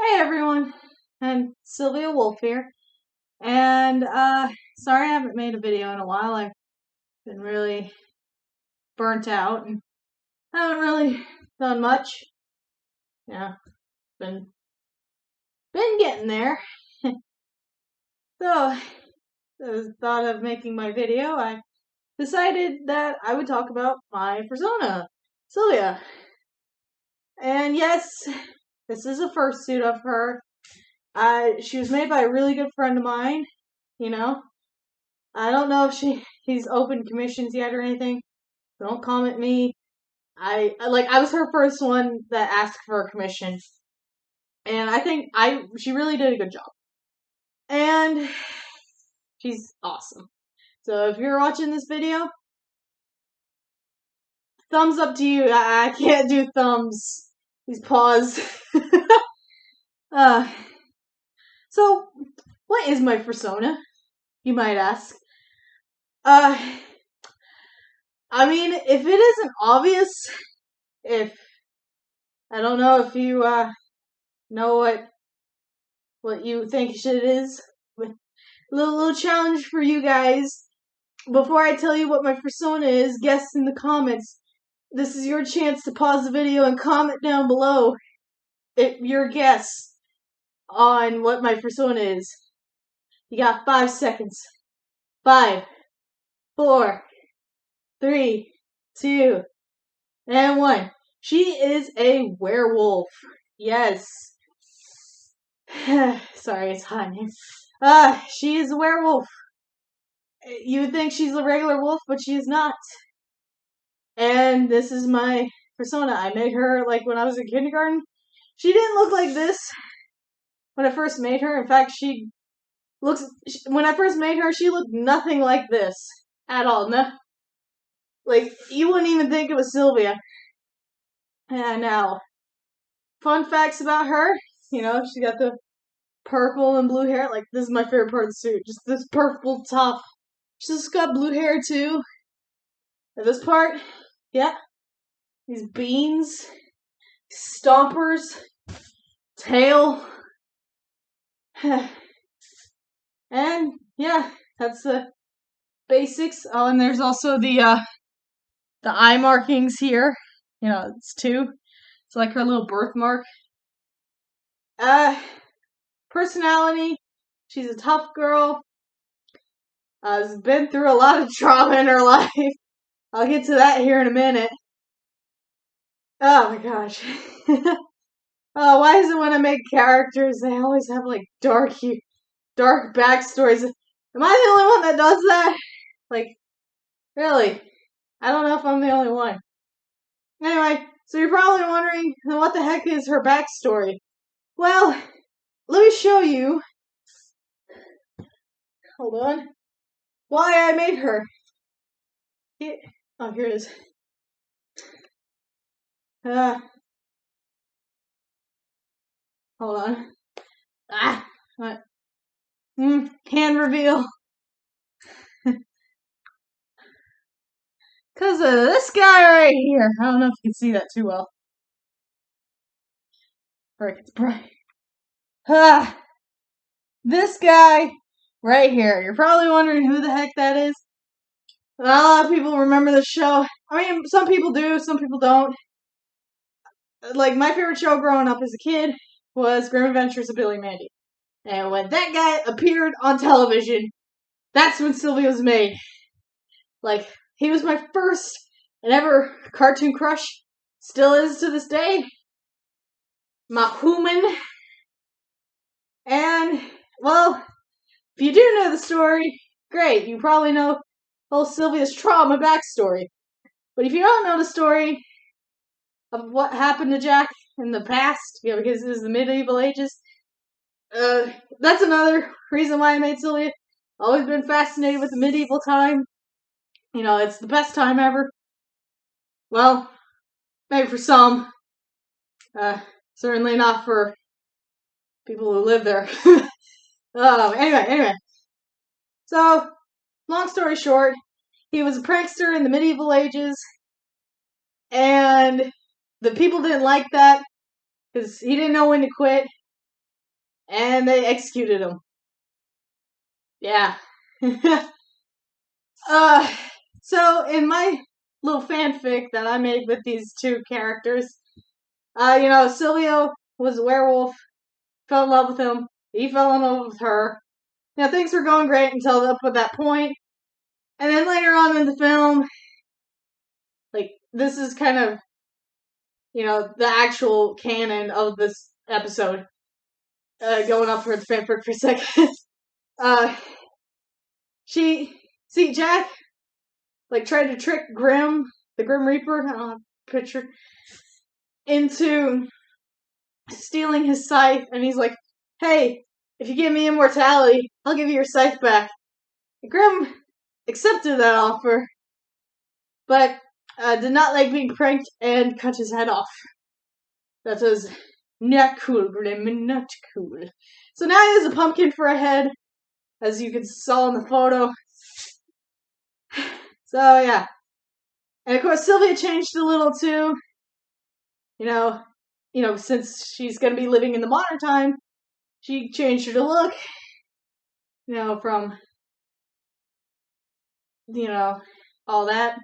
Hey everyone, and Silvia Wolf here. And sorry I haven't made a video in a while. I've been really burnt out and haven't really done much. Yeah, been getting there. So, I thought of making my video. I decided that I would talk about my persona, Silvia. And yes, this is a fursuit of her. She was made by a really good friend of mine, you know. I don't know if he's opened commissions yet or anything. Don't comment me. I was her first one that asked for a commission. And I think she really did a good job. And she's awesome. So if you're watching this video, thumbs up to you. I can't do thumbs. These paws. uh so what is my persona? You might ask. Uh I mean, if it isn't obvious, if I don't know if you know what you think it is. Little challenge for you guys. Before I tell you what my persona is, guess in the comments. This is your chance to pause the video and comment down below your guess on what my persona is. You got 5 seconds. 5, 4, 3, 2, and 1. She is a werewolf. Yes. Sorry, it's hot in here. She is a werewolf. You would think she's a regular wolf, but she is not. And this is my persona. I made her like when I was in kindergarten. She didn't look like this when I first made her. In fact, when I first made her, she looked nothing like this at all. No, like you wouldn't even think it was Silvia. And now, fun facts about her. You know, she got the purple and blue hair. Like this is my favorite part of the suit. Just this purple top. She's got blue hair too. And this part, yeah, these beans, stompers, tail, and yeah, that's the basics. Oh, and there's also the eye markings here. You know, it's 2. It's like her little birthmark. Personality. She's a tough girl. Has been through a lot of trauma in her life. I'll get to that here in a minute. Oh my gosh. Oh, why is it when I make characters, they always have like dark backstories? Am I the only one that does that? Like, really? I don't know if I'm the only one. Anyway, so you're probably wondering, what the heck is her backstory? Well, let me show you. Hold on. Why I made her. Oh, here it is. Hold on. What? Hand reveal. Because of this guy right here. I don't know if you can see that too well. Frick, it's bright. This guy right here. You're probably wondering who the heck that is. Not a lot of people remember the show. I mean, some people do, some people don't. Like, my favorite show growing up as a kid was Grim Adventures of Billy and Mandy. And when that guy appeared on television, that's when Silvia was made. Like, he was my first and ever cartoon crush. Still is to this day. My human. And, well, if you do know the story, great. You probably know whole Silvia's trauma backstory. But if you don't know the story of what happened to Jack in the past, because it was the medieval ages, that's another reason why I made Silvia. Always been fascinated with the medieval time. You know, it's the best time ever. Well, maybe for some. Certainly not for people who live there. Anyway. So, long story short, he was a prankster in the medieval ages, and the people didn't like that, because he didn't know when to quit. and they executed him. Yeah. uh, so in my little fanfic that I made with these two characters, Silvia was a werewolf, fell in love with him, he fell in love with her. Things were going great until up at that point. And then later on in the film, like, this is kind of, the actual canon of this episode. Going up for the fanfic for a second. Jack, like, tried to trick the Grim Reaper, I don't have a picture, into stealing his scythe, and he's like, hey, if you give me immortality, I'll give you your scythe back. Grim accepted that offer, but did not like being pranked and cut his head off. That was not cool, Grim, not cool. So now he has a pumpkin for a head, as you saw in the photo. So yeah. And of course Silvia changed a little too. Since she's gonna be living in the modern time, she changed her look. From all that.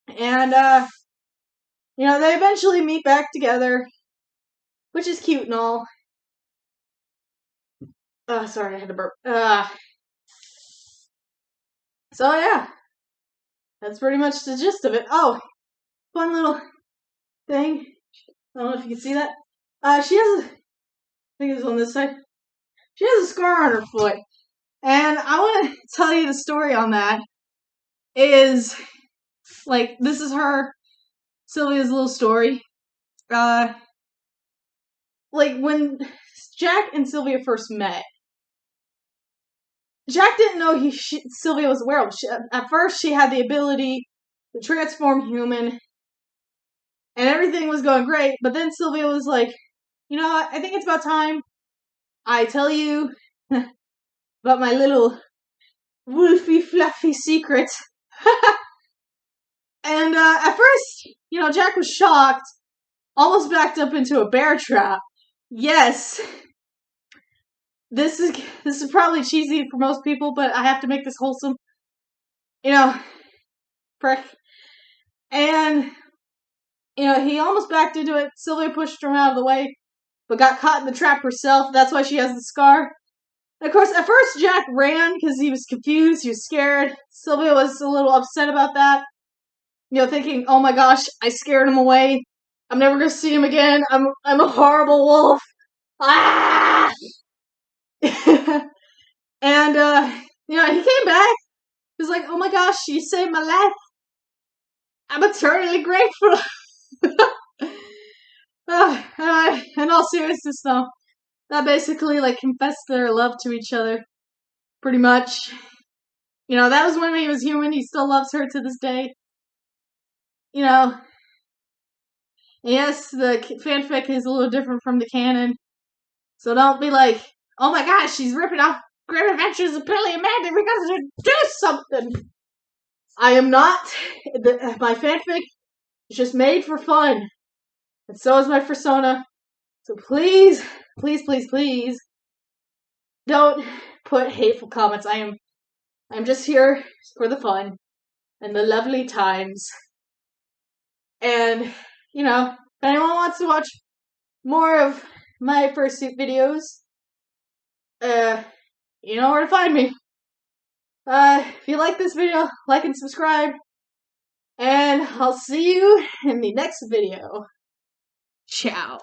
And they eventually meet back together, which is cute and all. Sorry, I had to burp. So yeah, that's pretty much the gist of it. Oh, fun little thing. I don't know if you can see that. She has I think it's on this side. She has a scar on her foot. And I want to tell you the story on that. Is, like, this is Silvia's little story. Like, when Jack and Silvia first met, Jack didn't know Silvia was a werewolf. At first, she had the ability to transform human, and everything was going great. But then Silvia was like, I think it's about time I tell you about my little wolfy, fluffy secret. And at first, Jack was shocked, almost backed up into a bear trap. Yes, this is probably cheesy for most people, but I have to make this wholesome. Prick. And he almost backed into it. Silvia pushed him out of the way, but got caught in the trap herself. That's why she has the scar. And of course, at first Jack ran because he was confused, he was scared. Silvia was a little upset about that. Thinking, oh my gosh, I scared him away. I'm never gonna see him again. I'm a horrible wolf. Ah! And he came back. He was like, oh my gosh, you saved my life. I'm eternally grateful. In all seriousness, though, that basically, like, confessed their love to each other. Pretty much. That was when he was human. He still loves her to this day. Yes, the fanfic is a little different from the canon. So don't be like, oh my gosh, she's ripping off Grim Adventures of Billy and Mandy. We gotta do something. I am not. My fanfic is just made for fun. And so is my fursona. So please, please, please, please, don't put hateful comments. I'm just here for the fun and the lovely times. And, if anyone wants to watch more of my fursuit videos, you know where to find me. If you like this video, like and subscribe. And I'll see you in the next video. Ciao.